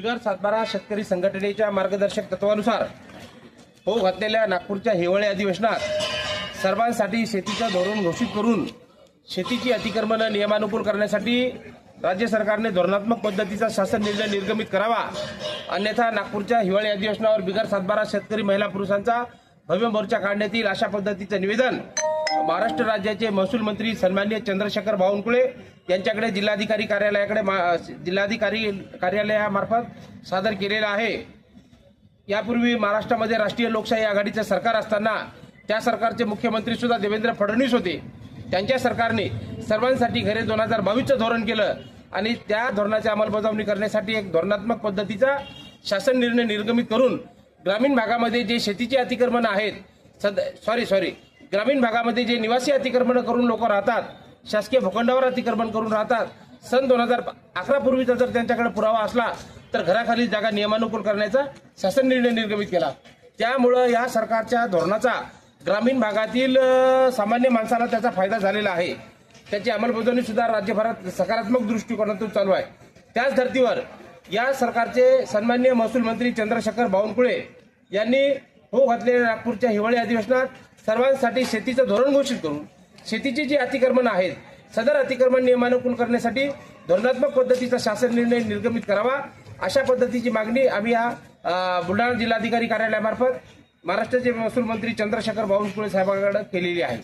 बिगर सातबारा शेतकरी संघटनेच्या मार्गदर्शक तत्वानुसार होऊ घातलेल्या नागपूरच्या हिवाळी अधिवेशनात सर्वांसाठी शेतीचं धोरण घोषित करून शेतीची अतिक्रमण नियमानुकूल करण्यासाठी राज्य सरकारने धोरणात्मक पद्धतीचा शासन निर्णय निर्गमित करावा, अन्यथा नागपूरच्या हिवाळी अधिवेशनावर बिगर सातबारा शेतकरी महिला पुरुषांचा भव्य मोर्चा काढण्यात येईल, अशा पद्धतीचं निवेदन महाराष्ट्र राज्याचे महसूल मंत्री सन्माननीय चंद्रशेखर बावनकुळे यांच्याकडे जिल्हाधिकारी कार्यालयामार्फत सादर केलेला आहे। यापूर्वी महाराष्ट्रामध्ये राष्ट्रीय लोकशाही आघाडीचे सरकार असताना त्या सरकारचे मुख्यमंत्री सुद्धा देवेंद्र फडणवीस होते। त्यांच्या सरकारने सर्वांसाठी घरे 2022चं धोरण केलं आणि त्या धोरणाची अंमलबजावणी करण्यासाठी एक धोरणात्मक पद्धतीचा शासन निर्णय निर्गमित करून ग्रामीण भागामध्ये जे शेतीचे अतिक्रमण आहेत ग्रामीण भागामध्ये जे निवासी अतिक्रमण करून लोक राहतात, शासकीय भूखंडावर अतिक्रमण करून राहतात, सन 2011 पूर्वीचा जर त्यांच्याकडे पुरावा असला तर घराखाली जागा नियमानुकूल करण्याचा शासन निर्णय निर्गमित केला। त्यामुळे या सरकारच्या धोरणाचा ग्रामीण भागातील सामान्य माणसाला त्याचा फायदा झालेला आहे। त्याची अंमलबजावणी सुद्धा राज्यभरात सकारात्मक दृष्टिकोनातून चालू आहे। त्याच धर्तीवर या सरकारचे सन्माननीय महसूल मंत्री चंद्रशेखर बावनकुळे यांनी होऊ घातलेल्या नागपूरच्या हिवाळी अधिवेशनात सर्वांसाठी शेतीचं धोरण घोषित करून शेतीची जी अतिक्रमण आहेत सदर अतिक्रमण नियमानुकूल करण्यासाठी धोरणात्मक पद्धतीचा शासन निर्णय निर्गमित करावा, अशा पद्धतीची मागणी आम्ही या बुलढाणा जिल्हाधिकारी कार्यालयामार्फत महाराष्ट्राचे महसूल मंत्री चंद्रशेखर बावनकुळे साहेबांकडे केलेली आहे।